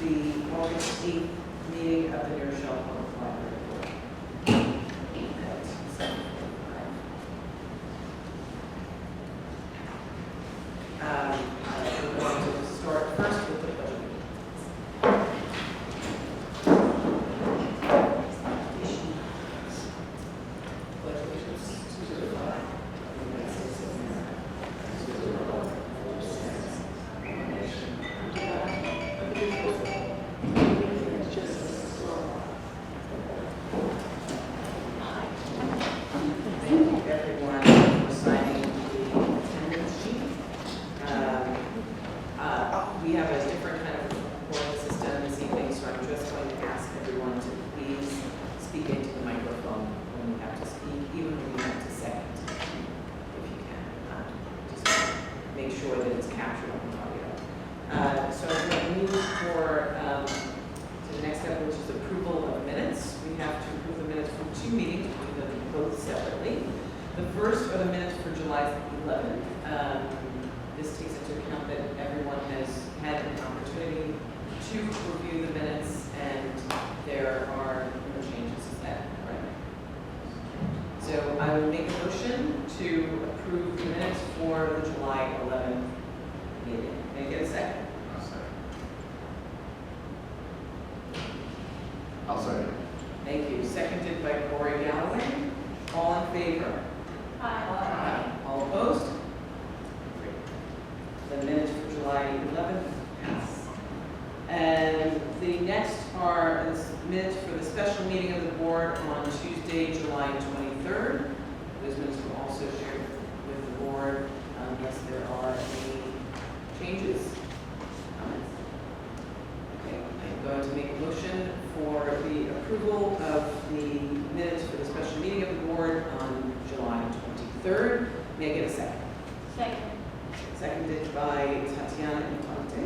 the August 8th meeting of the New Rochelle Public Library Board. At 7:45. We're going to start first with the budget. We have a different kind of recording system this evening, so I'm just going to ask everyone to please speak into the microphone when you have to speak, even when you have to second, if you can. Just make sure that it's captured on the audio. So I'm going to move to the next step, which is approval of minutes. We have to approve the minutes from two meetings, we'll do them both separately. The first are the minutes for July 11th. This takes into account that everyone has had an opportunity to review the minutes, and there are no changes to that, right? So I will make a motion to approve the minutes for the July 11th meeting. May I get a second? I'll second. Thank you. Seconded by Corey Galloway. All in favor? Aye. All opposed? The minutes for July 11th pass. And the next are the minutes for the special meeting of the board on Tuesday, July 23rd. Those minutes were also shared with the board unless there are any changes. Comments? Okay, I'm going to make a motion for the approval of the minutes for the special meeting of the board on July 23rd. May I get a second? Second. Seconded by Tatiana Infante.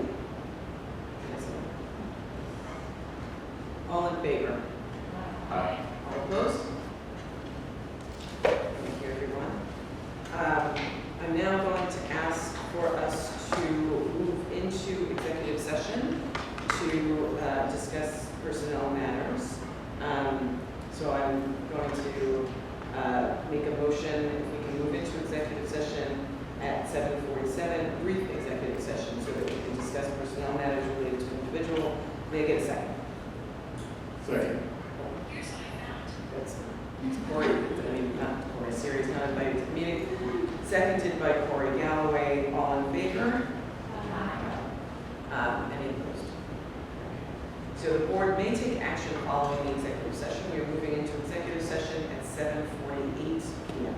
All in favor? Aye. All opposed? Thank you, everyone. I'm now going to ask for us to move into executive session to discuss personnel matters. So I'm going to make a motion if we can move into executive session at 7:47, brief executive session so that we can discuss personnel matters related to an individual. May I get a second? Second. That's Corey, not Corey, Siri's not invited to the meeting. Seconded by Corey Galloway. All in favor? Any opposed? So the board may take action following the executive session. We are moving into executive session at 7:48 p.m.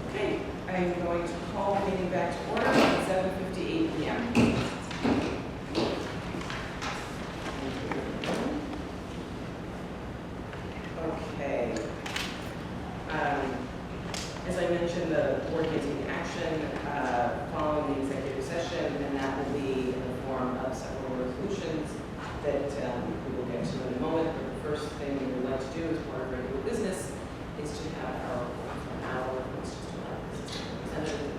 Okay, I am going to call the meeting back to order at 7:58 p.m. Okay. As I mentioned, the board may take action following the executive session, and that will be in the form of several resolutions that we will get to in a moment. But the first thing we would like to do as part of regular business is to have our constitutional representative.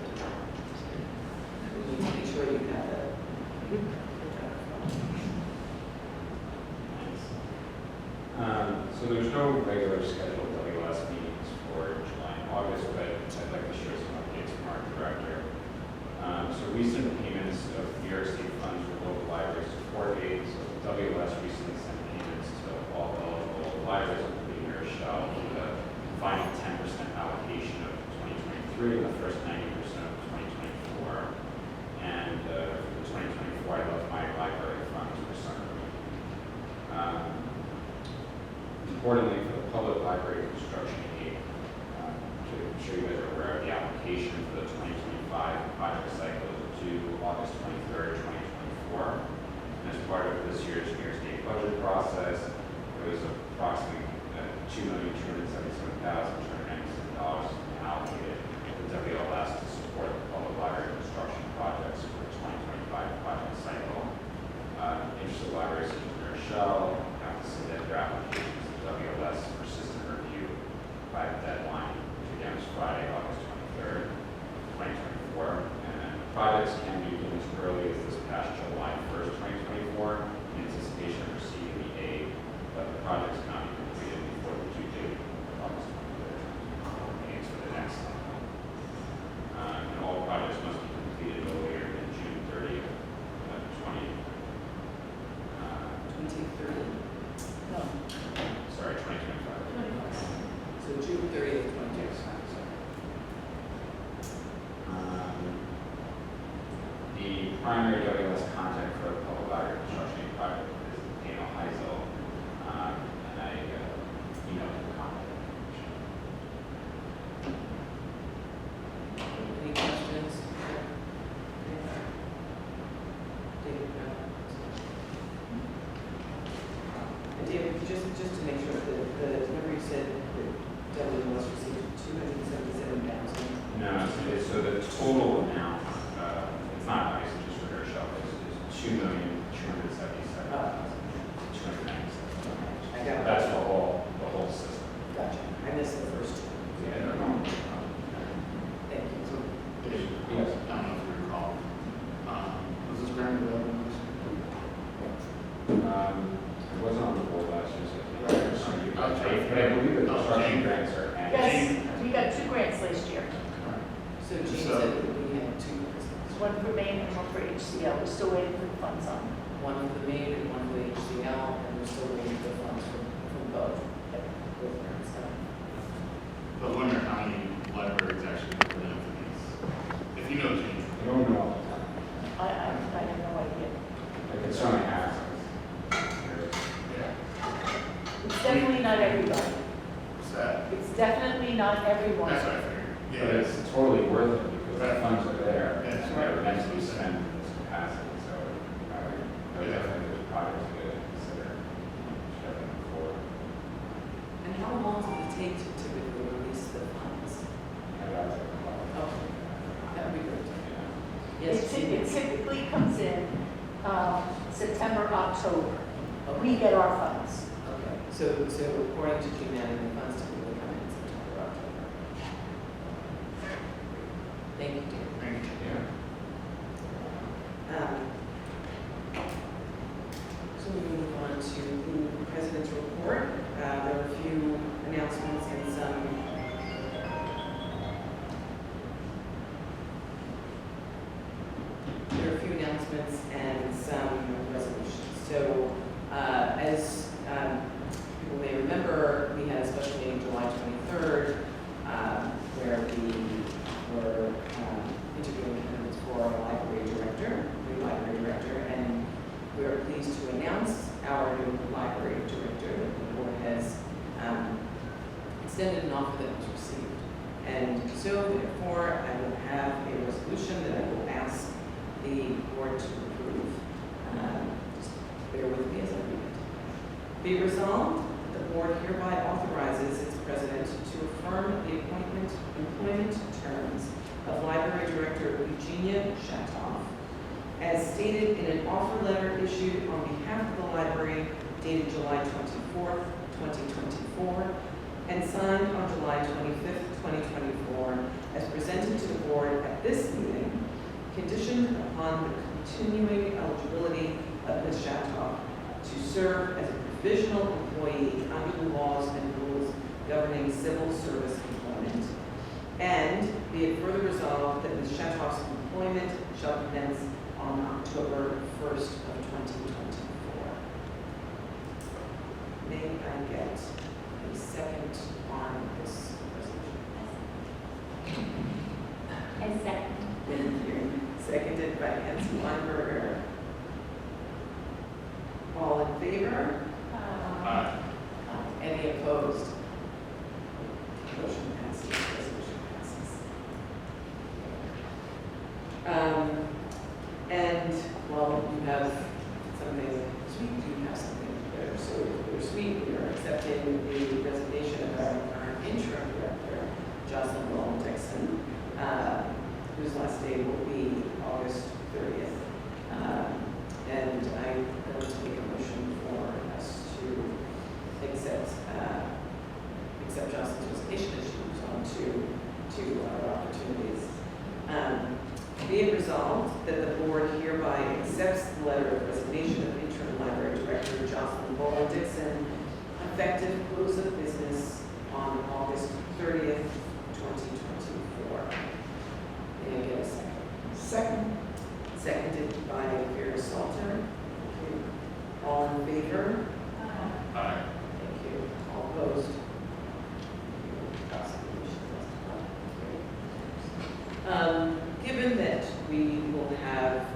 We need to make sure you have the. So there's no regular scheduled WS meetings for July and August, but I'd like to share some updates from our director. So recent payments of New York State funds for local library support aids. So WS recently sent payments to all eligible libraries, including New Rochelle, for the final 10% allocation of 2023 and the first 90% of 2024. And for 2024, I left my library funds for summer. Importantly, for the public library construction aid, to ensure you guys are aware of the application for the 2025 project cycle is due August 23rd, 2024. And as part of this year's New York State budget process, there was approximately $2,277,297 allocated to WLS to support the public library construction projects for the 2025 project cycle. Interested libraries such as New Rochelle have to submit their applications to WLS for system review by the deadline, which again is Friday, August 23rd, 2024. And projects can be released early primary WLS contact for the public library construction project is Daniel Heisel, and I emailed him a contact information. Any questions? David, and David, just to make sure that, remember you said that WLS received 277,000. No, so the total amount, it's not nice, just for her shelf, is $2,277,297. I got That's the whole system. Gotcha. I missed the first two. Yeah, no. Thank you. Dave, Yes. I don't know if you recall, was this grant available this year? It wasn't on the board last year, so. Okay. But I believe the construction grants are annual. Yes, we got 2 grants last year. So Jean So- said that we had two presents. One for Maine and one for HCL. We're still waiting for the funds on. One for the maid and one for the HCL, and we're still waiting for funds from both. Both grants. But I wonder how many libraries actually put in for these. If you know, Gene. I don't know. I have no idea. I could certainly ask. Yeah. It's definitely not everybody. What's that? It's definitely not everyone. That's what I figured. But Yeah. it's totally worth it because the funds are there. Yeah. It's meant to be spent in this capacity, so I would definitely there's projects to consider shoving forward. And how long does it take to typically release the funds? And that's a lot. Okay, that would be great. Yeah. Yes, It Jean? typically comes in September, October. Okay. We get our funds. Okay, so according to Humana, the funds typically come in September, October. Thank you, David. Thank you. Yeah. So we move on to the President's report. There are a few announcements and some resolutions. So as people may remember, we had a special meeting July 23rd where we were interviewing candidates for a library director, new library director, and we are pleased to announce our new library director. The board has extended an offer that was received. And so therefore, I will have a resolution that I will ask the board to approve. Just bear with me as I read it. Be resolved, that the board hereby authorizes its president to affirm the employment terms of library director Eugenia Shatoff, as stated in an offer letter issued on behalf of the library dated July 24th, 2024, and signed on July 25th, 2024, as presented to the board at this meeting, conditioned upon the continuing eligibility of Ms. Shatoff to serve as a provisional employee under the laws and rules governing civil service employment. And be it further resolved that Ms. Shatoff's employment shall commence on October 1st of 2024. May I get a second on this resolution? And second. Thank you. Seconded by Nancy Weinberger. All in favor? Aye. Any opposed? Motion passes. Resolution passes. And while you have something sweet, you have something there. So bittersweet, we are accepting the resignation of our current interim director, Jocelyn Bowles Dixon, whose last day will be August 30th. And I'm going to make a motion for us to accept Jocelyn's resignation as she moves on to other opportunities. Be it resolved that the board hereby accepts the letter of resignation of interim library director Jocelyn Bowles Dixon, effective close of business on August 30th, 2024. May I get a second? Second. Seconded by Vera Salter. Thank you. All in favor? Aye. Thank you. All opposed? Given that we will have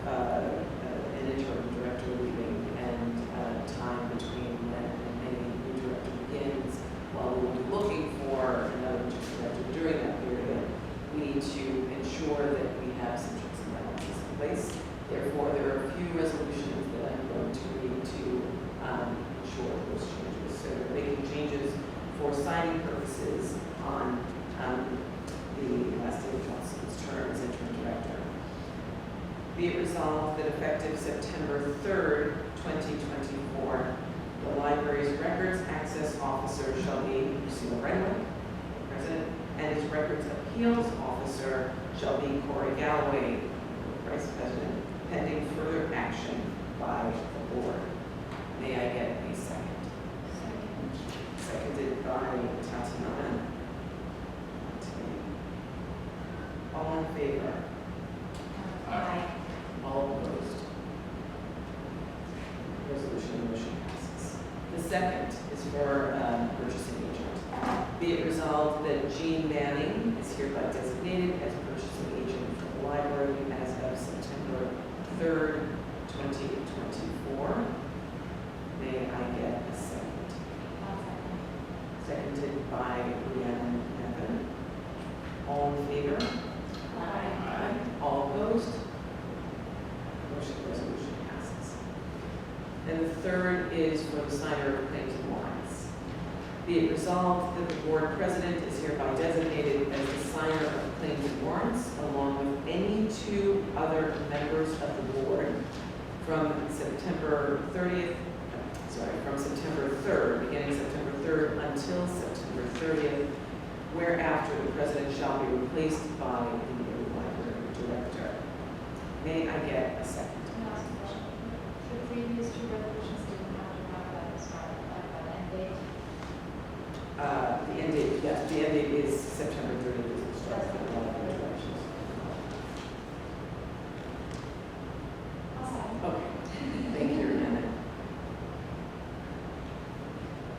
resolved that effective September 3rd, 2024, the library's records access officer shall be Lucille Renwick, president, and its records appeals officer shall be Corey Galloway, vice president, pending further action by the board. May I get a second? Seconded by Tatiana. All in favor? Aye. All opposed? Resolution motion passes. The second is for purchasing agent. Be it resolved that Jean Manning is hereby designated as purchasing agent for the library as of September 3rd, 2024. May I get a second? Seconded by Rhiannon Nevin. All in favor? Aye. All opposed? Resolution passes. And the third is for the signer of claims and warrants. Be it resolved that the board president is hereby designated as the signer of claims and warrants, along with any two other members of the board from September 3rd, beginning September 3rd until September 30th, whereafter the president shall be replaced by the new library director. May I get a second? The previous two resolutions didn't have to have that start, end date. The end date, yes, the end date is September 30th is the start of the library directions. Okay, thank you, Rhiannon.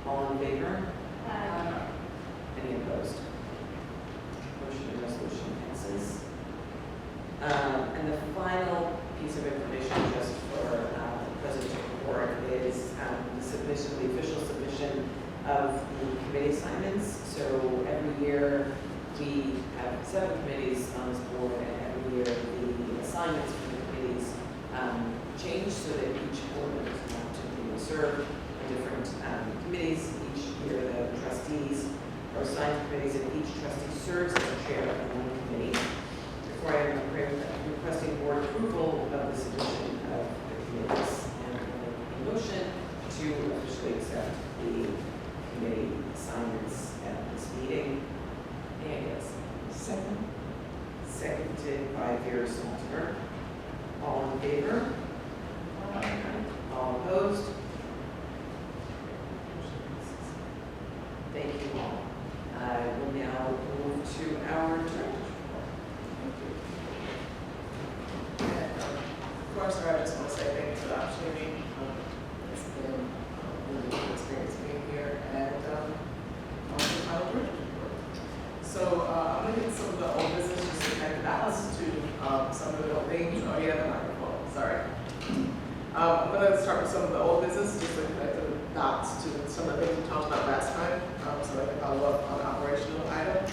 All in favor? Any opposed? Motion and resolution passes. And the final piece of information just for the president of the board is the submission, the official submission of the committee assignments. So every year we have 7 committees on this board, and every year the assignments for the committees change so that each board member is opportunity to serve in different committees. Each year the trustees are assigned to committees, and each trustee serves as a chair of one committee. Before I am requesting board approval of the submission of the committees and a motion to officially accept the committee assignments at this meeting. And yes, seconded by Vera Salter. All in favor? All opposed? Thank you all. I will now move to our director's report. Of course, I just want to say thank you for the opportunity. It's been a really good experience being here and on the final director's report. So I'm going to get some of the old business just to connect the dots to some of the old things. Oh, yeah, the microphone. Sorry. I'm going to start with some of the old business just to connect the dots to some of the things we talked about last time, so I can follow up on operational items.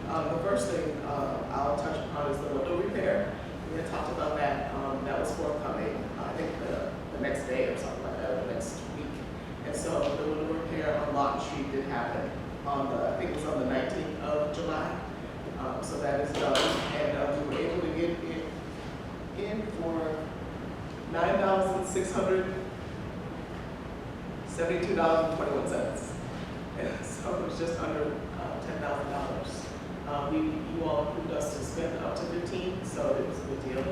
The first thing I'll touch upon is the window repair. We had talked about that. That was forthcoming, I think the next day or something like that, or the next week. And so the window repair on Lawton Street did happen on I think it was on the 19th of July. So that is done, and we were able to get it in for $9,672.21. And so it was just under $10,000. You all approved us to spend up to 15, so it was a good deal.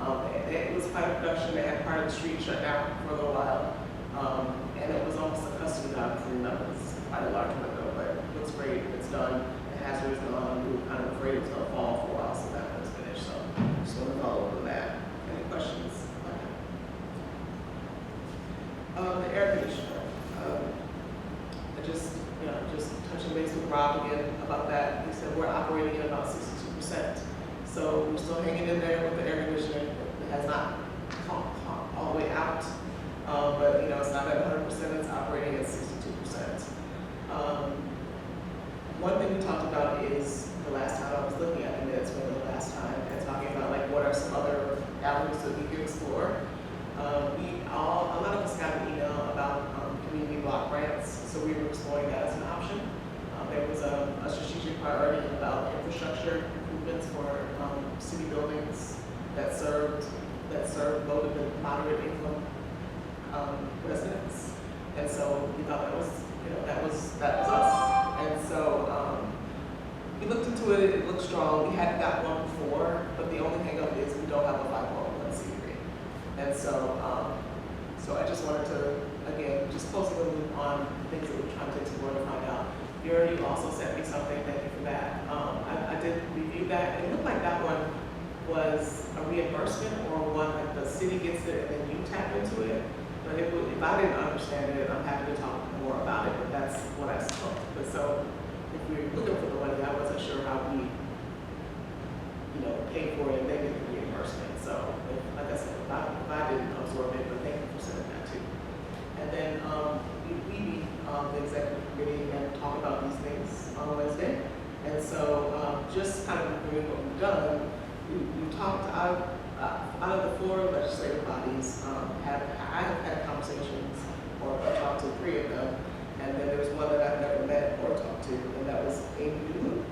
And it was quite a production. They had part of the street shut down for a little while, and it was almost a custom job. If you remember, it's quite a large window, but it looks great. It's done. The hazard is gone. We were kind of afraid it was going to fall for a while, so that was finished. So just want to follow up on that. Any questions? The air conditioner. Just touching base with Rob again about that. He said we're operating at about 62%. So we're still hanging in there with the air conditioning. It has not come all the way out, but it's not at 100%. It's operating at 62%. One thing we talked about is the last time I was looking at the minutes from the last time and talking about like what are some other avenues that we could explore. A lot of us got an email about community block grants, so we were exploring that as an option. There was a strategic priority about infrastructure improvements for city buildings that served moderate income residents. And so we thought that was, that was us. And so we looked into it, it looked strong. We hadn't got one before, but the only hang up is we don't have a 501c3. And so, so I just wanted to, again, just closing the loop on things that we're trying to explore to find out. You also sent me something, thank you for that. I did review that, and it looked like that one was a reimbursement or one like the city gets it and then you tap into it. But if I didn't understand it, I'm happy to talk more about it, but that's what I saw. But so if we were looking for the money, I wasn't sure how we, pay for it and then get the reimbursement. So like I said, if I didn't absorb it, but thank you for sending that too. And then we meet the executive committee and talk about these things on Wednesday. And so just kind of reviewing what we've done, we talked out of the 4 legislative bodies. I have had conversations or talked to 3 of them, and then there was one that I've never met or talked to, and that was Amy Lou.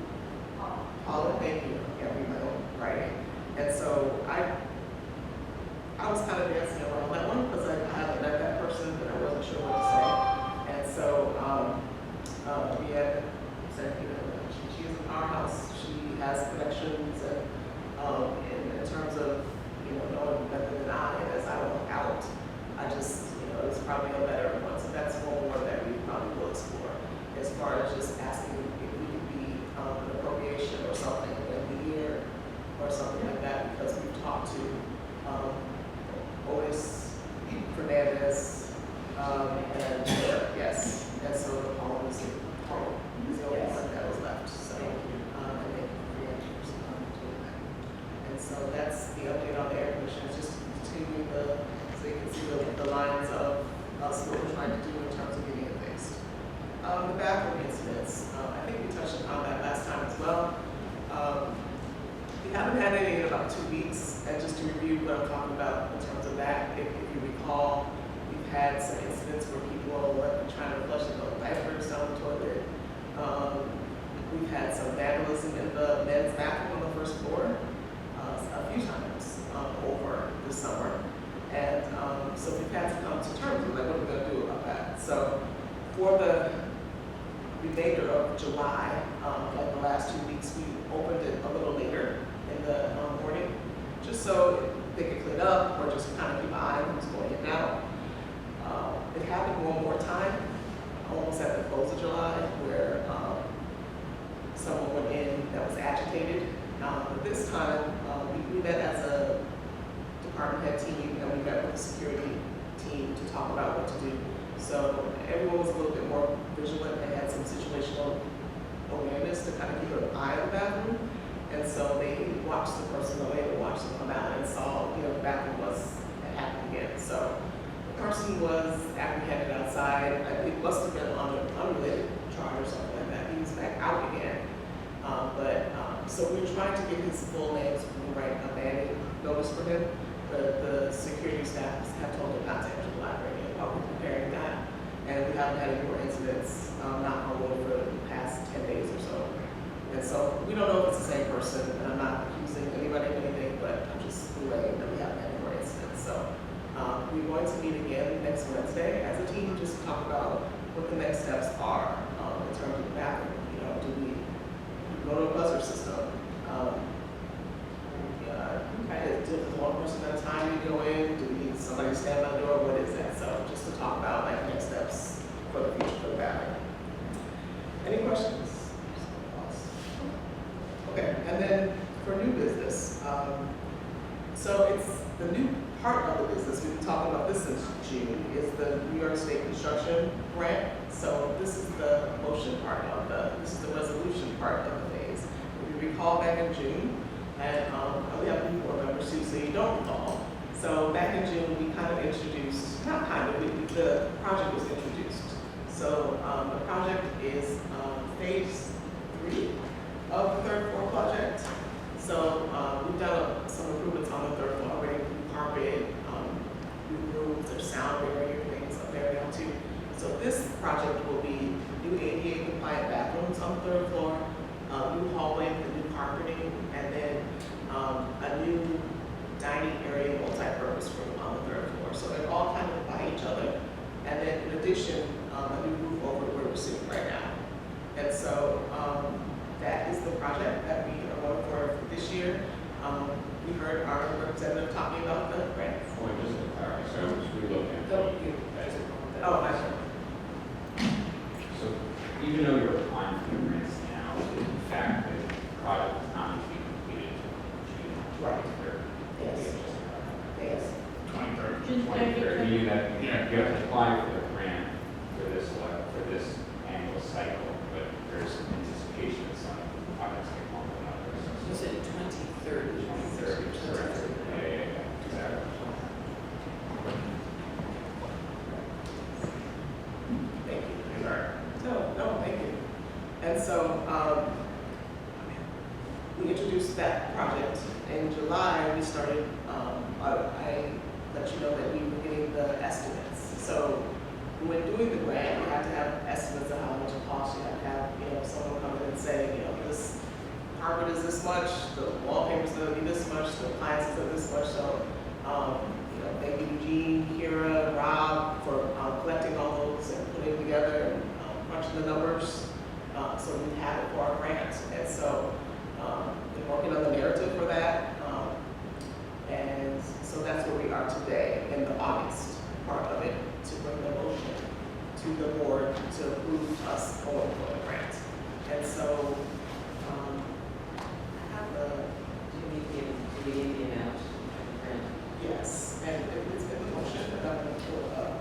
Paula, thank you. I can't read my own writing. And so I was kind of dancing around that one because I haven't met that person, but I wasn't sure what to say. And so we had said, she is in our house. She has connections, and in terms of knowing better than I, as I look out, I just it's probably a better one. So that's one more that we probably will explore as far as just asking if we could be an appropriation or something in the year or something like that, because we've talked to Otis Fernandez, and yes, and so the poem is the only one that was left. So, and then doing that. And so that's the update on the air conditioners, just continuing so you can see the lines of us what we're trying to do in terms of getting it fixed. The bathroom incidents, I think we touched upon that last time as well. We haven't had any in about 2 weeks, and just to review what I'm talking about in terms of that, if you recall, we've had some incidents where people are trying to flush the diapers down the toilet. We've had some vandalism in the men's bathroom on the first floor a few times over the summer. And so we've had to come to terms with what are we going to do about that. So for the remainder of July, like the last 2 weeks, we opened it a little later in the morning, just so they could clean up or just kind of keep an eye on who's going in and out. It happened one more time, almost at the close of July, where someone went in that was agitated. But this time, we met as a department head team, and we met with the security team to talk about what to do. So everyone was a little bit more vigilant and had some situational awareness to kind of keep an eye on the bathroom. And so they watched the person go in and watched them come out and saw, the bathroom had happened again. So the person was apprehended outside. It must have been on an unrelated charge or something like that. He was back out again. So we were trying to get his full name so we can write a banning notice for him. The security staff have told him not to enter the library while we're preparing that. And we haven't had any more incidents, knock on wood, for the past 10 days or so. And so we don't know if it's the same person, and I'm not accusing anybody of anything, but I'm just relaying that we haven't had any more incidents. So we're going to meet again next Wednesday as a team, just to talk about what the next steps are in terms of the bathroom. Do we go to a buzzer system? Does one person at a time you go in? Do we need somebody to stand by the door? What is that? So just to talk about next steps for the future for the bathroom. Any questions? Okay, and then for new business, so it's the new part of the business, we've been talking about this since June, is the New York State construction grant. So this is the motion part of this is the resolution part of the phase. If you recall back in June, and we have new board members too, so you don't recall. So back in June, we kind of introduced, not kind of, the project was introduced. So the project is phase 3 of the third floor project. So we've done some improvements on the third floor already, new carpet, new rooms, there's sound barrier things up there now too. So this project will be new ADA compliant bathrooms on the third floor, new hallway with new carpeting, and then a new dining area multi-purpose room on the third floor. June 23rd, meaning that you Yeah. have to apply for the grant for this annual cycle, but there's anticipation that some projects get longer than others. You said 2030. 23rd, correct. Yeah, exactly. Thank you. Sorry. No, thank you. And so, we introduced that project. In July, we started, I let you know that we were getting the estimates. So when doing the grant, you have to have estimates of how much it costs. You have to have, someone come in and say, this carpet is this much, the wallpaper's gonna be this much, the appliances are this much. So, thank you, Eugene, Kira, Rob, for collecting all those and putting them together and crunching the numbers. So we have it for our grant. And so, been working on the narrative for that. And so that's where we are today in the August part of it, to bring the motion to the board to approve us going for the grant. And so, I have the, Do you need the amount? Grant? yes, and it's in the motion, and I'm going to pull it up.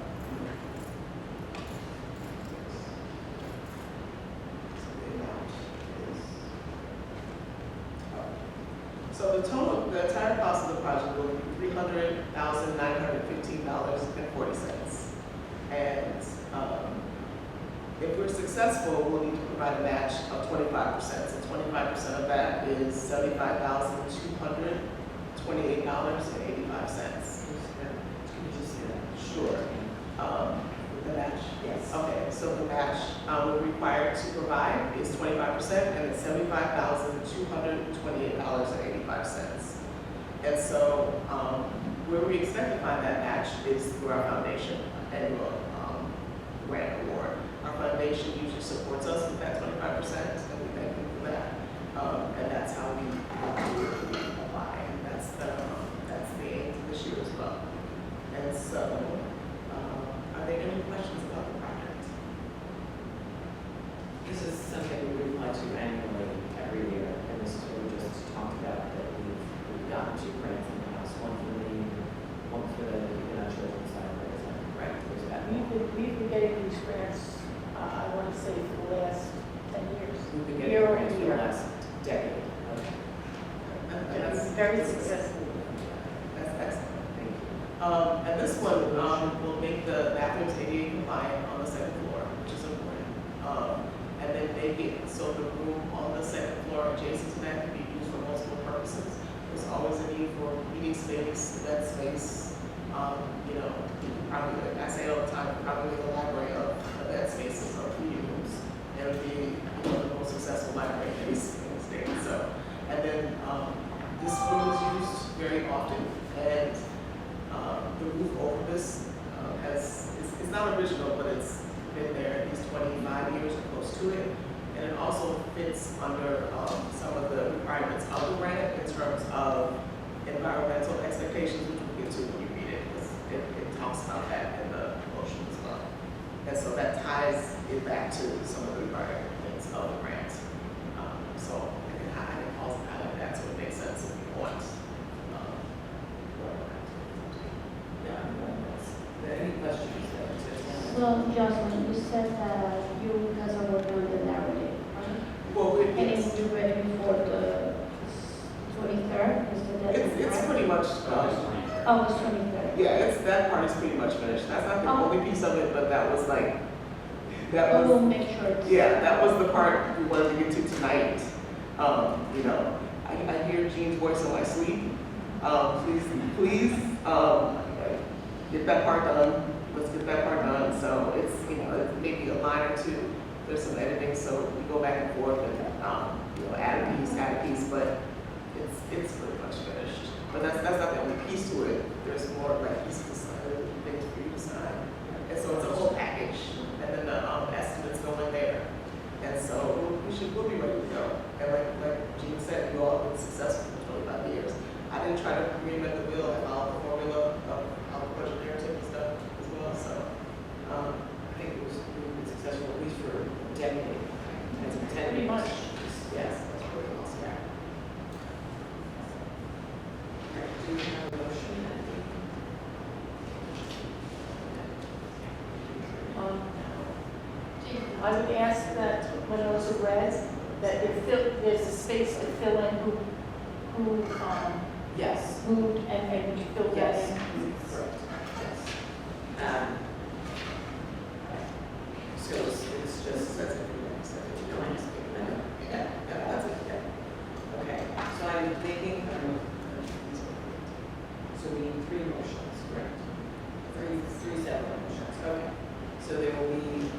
So the amount is, so the total, the entire cost of the project will be $300,915.40. And if we're successful, we'll need to provide a match of 25%. So 25% of that is $75,228.85. Can you just say that? Sure. The match? Yes. Okay, so the match we're required to provide is 25%, and it's $75,228.85. And so, where we expect to find that match is through our foundation annual grant award. Our foundation usually supports us with that 25%, and we thank them for that. And that's how we apply. And that's the aim this year as well. And so, are there any questions about the project? This is something we reply to annually every year, and this is what we just talked about, that we've gotten two grants in the house, one for the children's side, is that correct? Or is that? We've been getting these grants, I want to say, for the last 10 years. We've been getting Year over grants for the year. last decade. Okay. And It's that's very successful. That's excellent. Thank you. And this one will make the bathrooms ADA compliant on the second floor, which is important. And then make it so the room on the second floor adjacent to that can be used for multiple purposes. There's always a need for meeting space, event space. Probably, like I say all the time, probably the library of event spaces or meeting rooms. It would be the most successful library in the state. So, and then this room is used very often, and the roof over this it's not original, but it's been there at least 25 years or close to it. And it also fits under some of the requirements of the grant in terms of environmental expectations, which we'll get to when you read it, because it talks about that in the motion as well. And so that ties it back to some of the requirements of the grant. So I can highlight that so it makes sense if you want. Any questions? So, Jocelyn, you said that you guys are working on the narrative, right? Well, And it's due ready for the 23rd, is the deadline? it's pretty much, August 23rd. yeah, that part is pretty much finished. That's not the Oh. only piece of it, but that was like, that But we'll was, make sure it's. yeah, that was the part we wanted to get to tonight. I hear Jean's voice in my sleep. Please, get that part done. Let's get that part done. So it's, it's maybe a line or two. There's some editing, so we go back and forth and, add a piece, but it's pretty much finished. But that's not the only piece to it. There's more like pieces to sign, things for you to sign. And so it's a whole package. And then the estimates go in there. And so we'll be ready to go. And like Jean said, you all have been successful for 25 years. I didn't try to reinvent the wheel. I followed the formula of how the budget narrative is done as well. So I think we've been successful at least for a decade. It's been 10 Pretty years. much. Yes, that's pretty awesome. yeah. Do you have a motion? I would ask that when those are read, that there's a space to fill in who Yes. moved and maybe fill that Yes. in. Correct. Yes. So it's just, That's it. Yeah, that's it. okay, so I'm thinking, so we need 3 motions, correct? Three separate motions, okay. So there will be,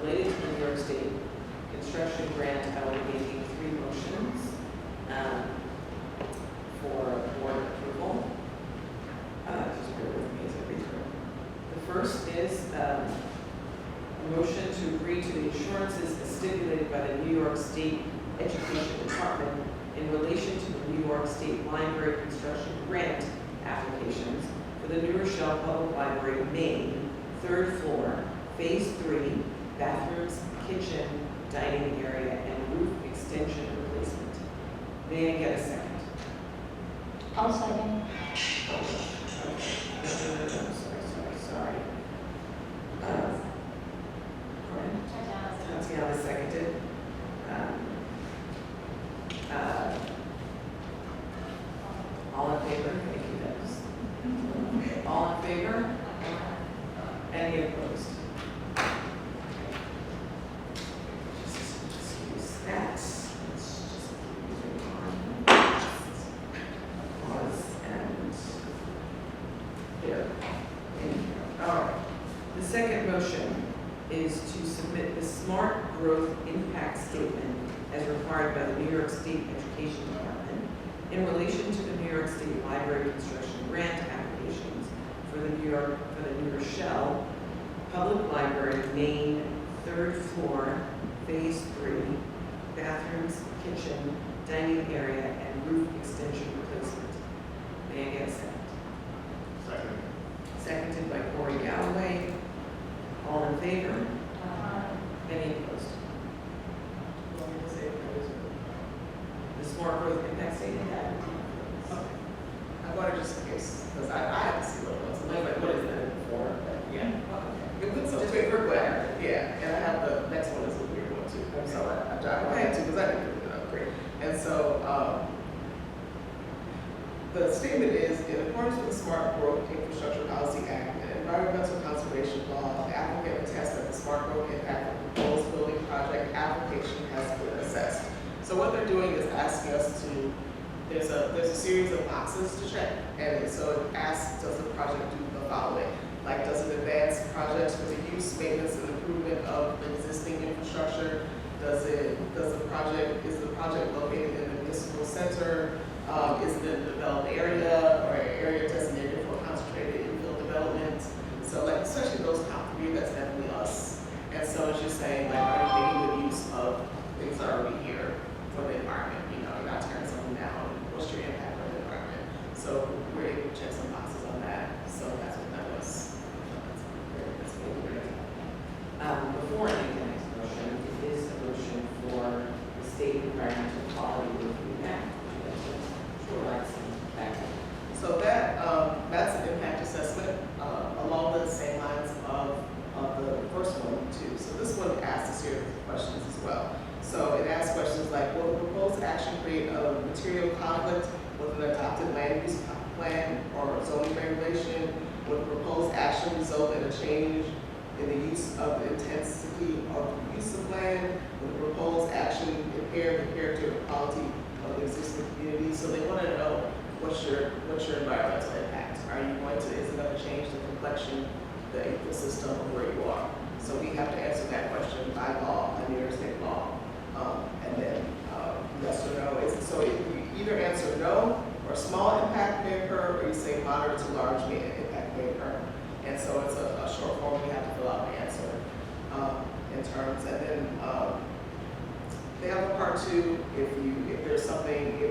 related to the New York State construction grant, I will be making 3 motions for board approval. Just bear with me as I read through. The first is a motion to agree to the assurances as stipulated by the New York State Education Department in relation to the New York State Library construction grant applications for the New Rochelle Public Library Main, 3rd floor, Phase 3, bathrooms, kitchen, dining area, and roof extension replacement. May I get a second? I'll second. Sorry. Pardon? Tatiana seconded. All in favor? Thank you, Dennis. All in favor? Any opposed? Excuse that. Let's just keep moving on. Pause and there. In here. All right. The second motion is to submit the Smart Growth Impact Statement as required by the New York State Education Department in relation to the New York State Library construction grant applications for the New Rochelle Public Library Main, 3rd floor, Phase 3, bathrooms, kitchen, dining area, and roof extension replacement. May I get a second? Second. Seconded by Corey Galloway. All in favor? Any opposed? The Smart Growth Impact Statement? I wanted just in case, because I have to see what it was. I'm like, what is that for? Yeah. Okay. It looks so quick, glad. Yeah, and I have the next one is a weird one too. So I jotted that too, because I didn't do it up great. And so, the statement is, in accordance with the Smart Growth Infrastructure Policy Act and Environmental Conservation Law, the applicant attests that the Smart Growth Impact of the proposed building project application has been assessed. So what they're doing is asking us to, there's a series of boxes to check, and so it asks, does the project do the following? Like, does it advance projects for the use, maintenance, and improvement of the existing infrastructure? Is the project located in the municipal center? Is it in a developed area or an area designated for concentrated infill development? So like, especially those top 3, that's definitely us. And so it's just saying, like, are you making good use of things that are already here for the environment? You know, you're not tearing something down. What's your impact on the environment? So we're able to check some boxes on that. So that's what that was. That's really great. Before I make the next motion, it is a motion for the State Environmental Quality Review Act. So that's an impact assessment along the same lines of the first one too. So this one asks a series of questions as well. So it asks questions like, will the proposed action create a material conflict with an adopted land use plan or zoning regulation? Will the proposed action result in a change in the use of the intensity of the use of land? Will the proposed action impair the character and quality of the existing community? So they want to know what's your environmental impact? Is it going to change the complexion, the ecosystem of where you are? So we have to answer that question by law, by New York State law. And then yes or no. So you either answer no, or small impact may occur, or you say moderate to large impact may occur. And so it's a short form we have to fill out the answer in terms. And then they have a part 2. If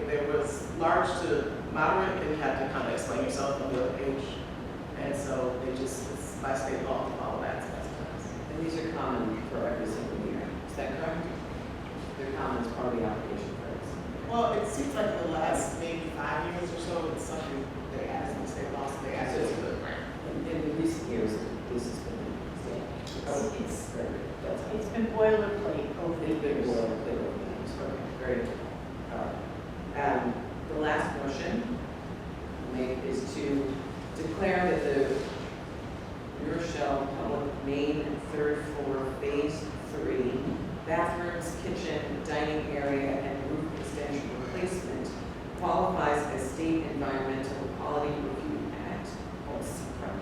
there was large to moderate, then you have to kind of explain yourself on the other page. And so it's by state law to follow that. So that's And these are common for every single year. Is that correct? They're common as part of the application phase. well, it seems like the last maybe 5 years or so, it's something they asked in the state law, so they asked us to do it. In the recent years, this has been standard. Oh, it's very good. That's It's been boilerplate over the Big years. world, big world things, okay, very good. The last motion I'll make is to declare that the New Rochelle Public Main Third Floor Phase 3 bathrooms, kitchen, dining area, and roof extension replacement qualifies as State Environmental Quality Review Act, called SECRA,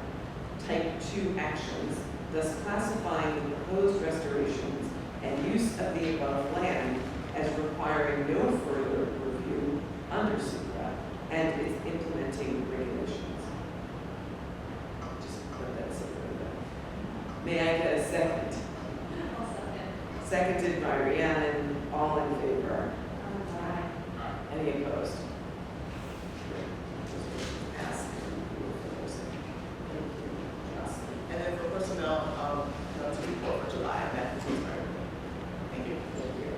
Type 2 actions, thus classifying the proposed restorations and use of the above land as requiring no further review under SECRA and its implementing regulations. Just let that sit there. May I get a second? I'll second. Seconded by Rhiannon, all in favor. Aye. Any opposed? Pass. Thank you, Jocelyn. And then for personnel, to report for July, I'm at the Thank you. Thank you.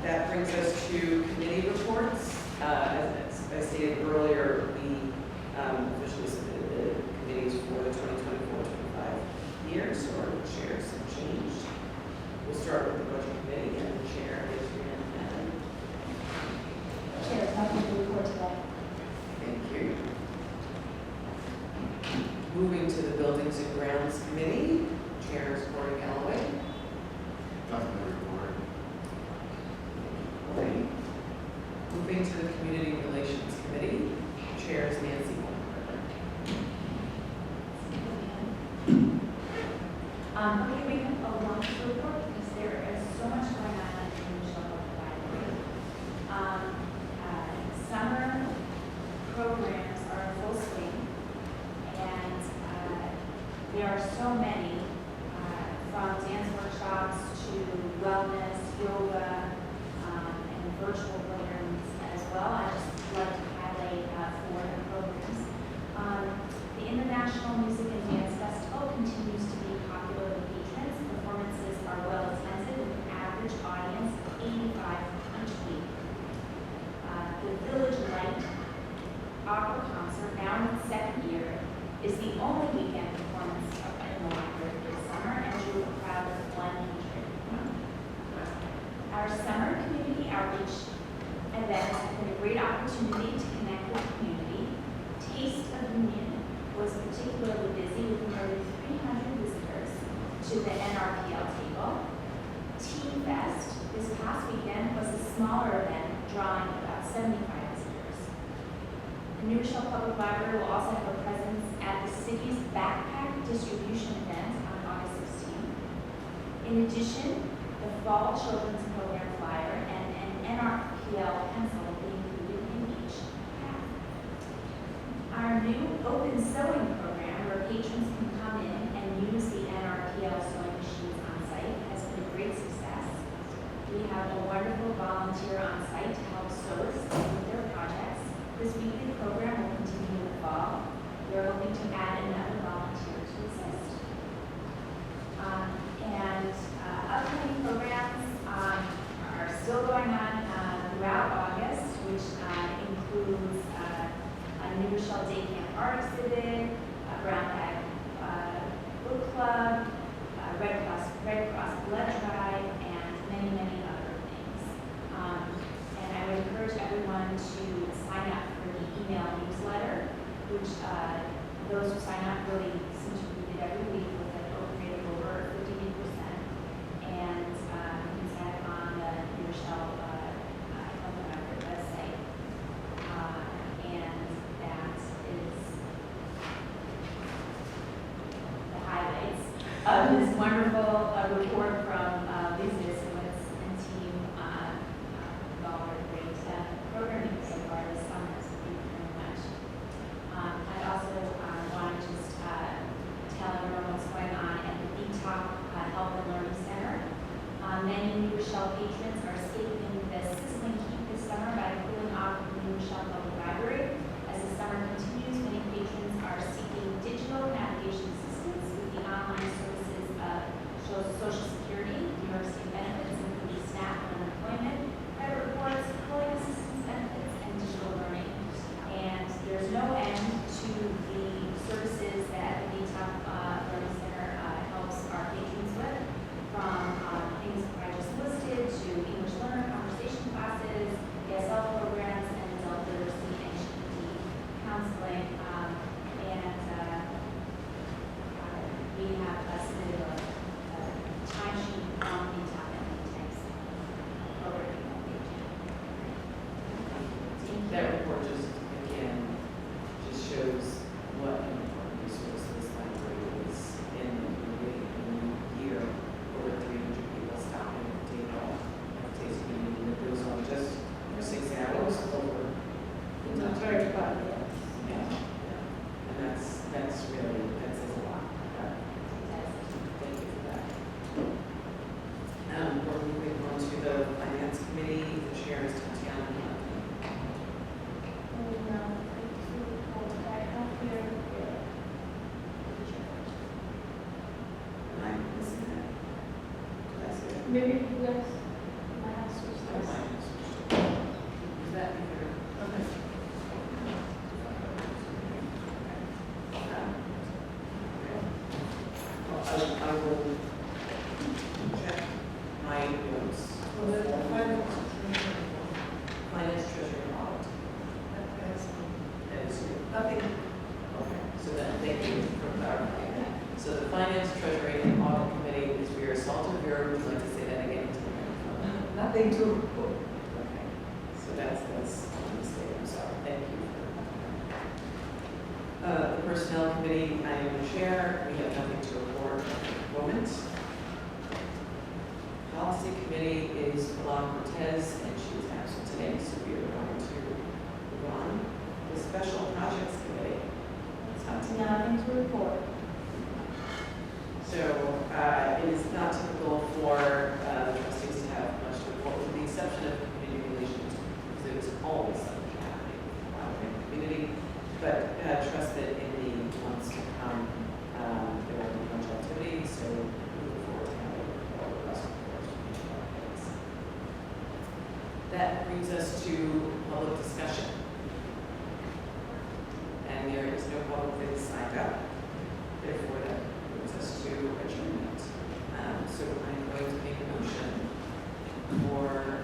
That brings us to committee reports. As I stated earlier, we officially submitted the committees for the 2024-25 year, so our chairs have changed. We'll start with the budget committee, and the chair is Rhiannon. Chair, nothing to report today. Thank you. Moving to the Buildings and Grounds Committee, Chair is Cory Galloway. Nothing to report. Okay. Moving to the Community Relations Committee, Chair is Nancy Wolfberger. I'm giving a long report because there is so much going on in the Michelle Library. Summer programs are in full swing, and there are so many, from dance workshops to wellness, yoga, and virtual programs as well. I just like to highlight 4 of the programs. The International Music and Dance Festival continues to be popular with patrons. Performances are well attended with an average audience of 85 each week. The Village Light Opera Concert, now in its 2nd year, is the only weekend performance in the library this summer and drew a crowd of 100. Our summer community outreach events have been a great opportunity to connect with the community. Taste of Union was particularly busy with nearly 300 visitors to the NRPL table. Teen Fest this past weekend was a smaller event drawing about 75 visitors. The New Rochelle Public Library will also have a presence at the city's backpack distribution event on August 16th. In addition, the Fall Children's Program flyer and an NRPL pencil will be included in each pack. Our new open sewing program, where patrons can come in and use the NRPL sewing machines on site, has been a great success. We have a wonderful volunteer on site to help sewists with their projects. This weekly program will continue in the fall. We are hoping to add another volunteer to assist. Upcoming programs are still going on throughout August, which includes a New Rochelle Day Camp Art Exhibit, a Brown Bag Book Club, Red Cross Blood Drive, and many, many other things. And I would encourage everyone to sign up for the email newsletter, which those who sign up really seem to read it every week with an open rate of over 58%. And you can sign up on the New Rochelle Public Library website. And that is the highlights of this wonderful report from Lisa Simmons and team with all their great programming so far this summer. So thank you very much. I also want to just tell everyone what's going on at the BTOP Health and Learning Center. Many New Rochelle patrons are escaping the sizzling heat this summer by cooling off at the New Rochelle Public Library. As the summer continues, many patrons are seeking digital navigation assistance with the online services of Social Security, submitted a timesheet on the top and the text already on the agenda. Thank you. That report just, again, just shows what an important resource this library is in the year. Over 300 people stopping at the table, tasting meeting that goes on just for 6 hours over. It's not very fun, yeah. Yeah, and that's really, that says a lot. Thank you for that. We're moving on to the finance committee, the chair is Tatiana. Am I missing that? Did I say that? Maybe you guys might have switched Oh, this. mine is- Is that either? Okay. Well, I will check my notes. Finance treasurer and audit. That is nothing. Okay, so then thank you for clarifying that. So the finance treasury and audit committee is where Salter Vera, would you like to say that again? Nothing to report. Okay, so that's a mistake, I'm sorry, thank you. The personnel committee, I am the chair, we have nothing to report at the moment. Policy committee is Pilar Cortez, and she is absent today, so we are going to move on. The special projects committee. Nothing to report. So it is not typical for the trustees to have much to report, with the exception of community relations, because there is always something happening in the community. But trust that in the months to come, there will be much activity, so we look forward to having all of us reports from each of our committees. That brings us to public discussion. And there is no public that is signed up. Therefore, that brings us to adjournment. So I'm going to make a motion for